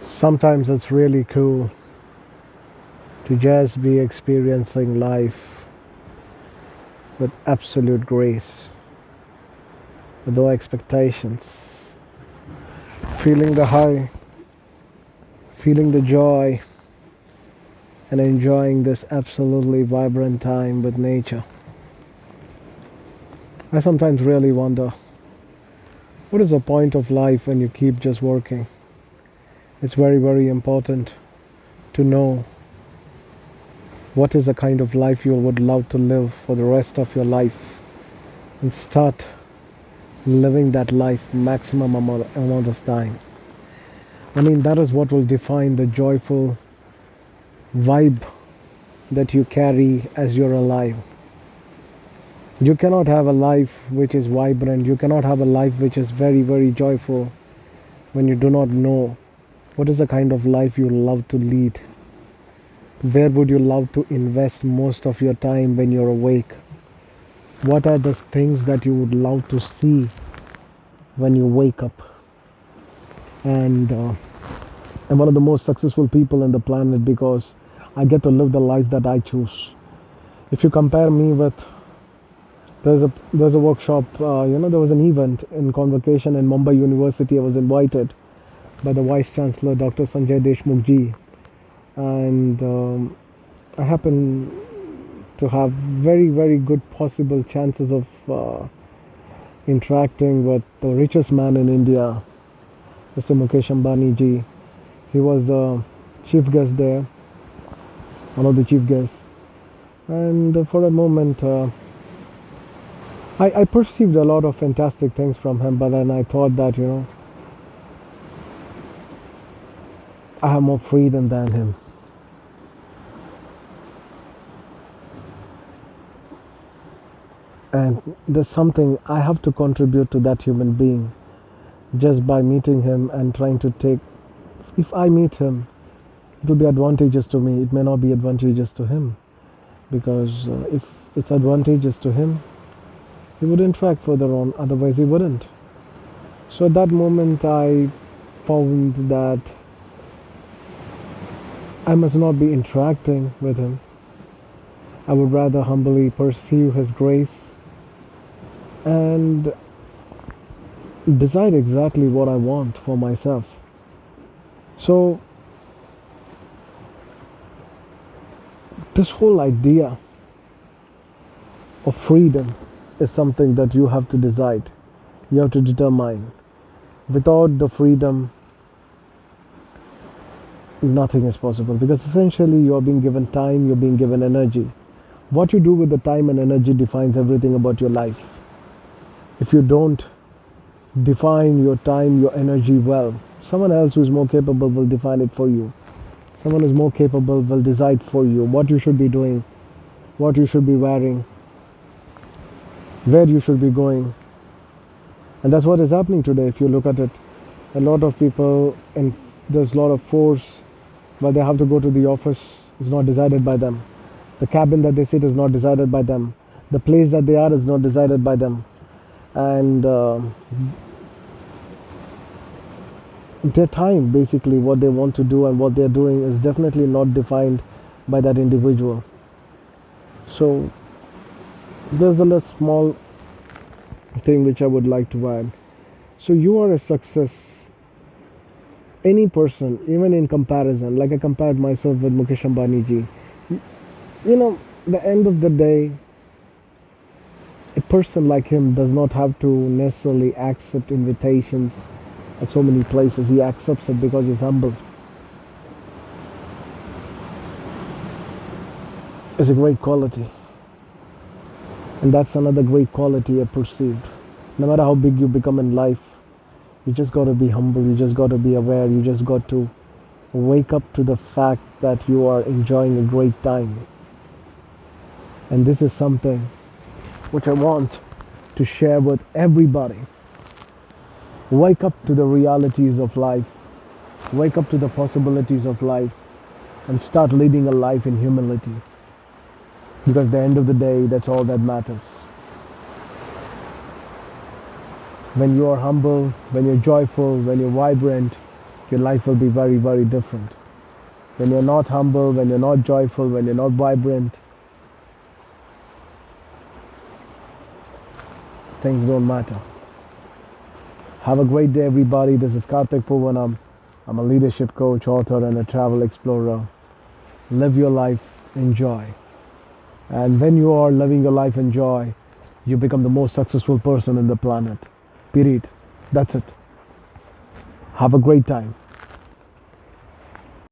Sometimes it's really cool to just be experiencing life with absolute grace, with no expectations, feeling the high, feeling the joy, and enjoying this absolutely vibrant time with nature. I sometimes really wonder, what is the point of life when you keep just working? It's very, very important to know what is the kind of life you would love to live for the rest of your life and start living that life maximum amount of time. I mean, that is what will define the joyful vibe that you carry as you're alive. You cannot have a life which is vibrant, you cannot have a life which is very, very joyful when you do not know what is the kind of life you love to lead. Where would you love to invest most of your time when you're awake? What are the things that you would love to see when you wake up? And I'm one of the most successful people on the planet because I get to live the life that I choose. If you compare me with, there's a workshop, there was an event in convocation in Mumbai University. I was invited by the Vice Chancellor, Dr. Sanjay Deshmukh ji, and I happen to have very, very good possible chances of interacting with the richest man in India, Mr. Mukesh Ambani ji. He was the chief guest there, one of the chief guests, and for a moment I perceived a lot of fantastic things from him, but then I thought that, I have more freedom than him. And there's something I have to contribute to that human being just by meeting him and trying to take. If I meet him, it will be advantageous to me. It may not be advantageous to him, because if it's advantageous to him, he would interact further on, otherwise he wouldn't. So at that moment I found that I must not be interacting with him. I would rather humbly pursue his grace and decide exactly what I want for myself. So this whole idea of freedom is something that you have to decide, you have to determine. Without the freedom, nothing is possible, because essentially you are being given time, you're being given energy. What you do with the time and energy defines everything about your life. If you don't define your time, your energy well, someone else who is more capable will define it for you. Someone who's more capable will decide for you what you should be doing, what you should be wearing, where you should be going. And that's what is happening today. If you look at it, a lot of people, and there's a lot of force where they have to go to the office is not decided by them. The cabin that they sit is not decided by them. The place that they are is not decided by them. And their time, basically what they want to do and what they're doing, is definitely not defined by that individual. So there's a small thing which I would like to add. So you are a success. Any person, even in comparison, like I compared myself with Mukesh Ambani ji, the end of the day, a person like him does not have to necessarily accept invitations at so many places. He accepts it because he's humble. It's a great quality. And that's another great quality I perceived. No matter how big you become in life, you just got to be humble, you just got to be aware, you just got to wake up to the fact that you are enjoying a great time. And this is something which I want to share with everybody. Wake up to the realities of life, wake up to the possibilities of life, and start leading a life in humility. Because at the end of the day, that's all that matters. When you are humble, when you're joyful, when you're vibrant, your life will be very, very different. When you're not humble, when you're not joyful, when you're not vibrant, things don't matter. Have a great day, everybody. This is Karthik Poovanam. I'm a leadership coach, author, and a travel explorer. Live your life, enjoy. And when you are living your life in joy, you become the most successful person in the planet. Period. That's it. Have a great time.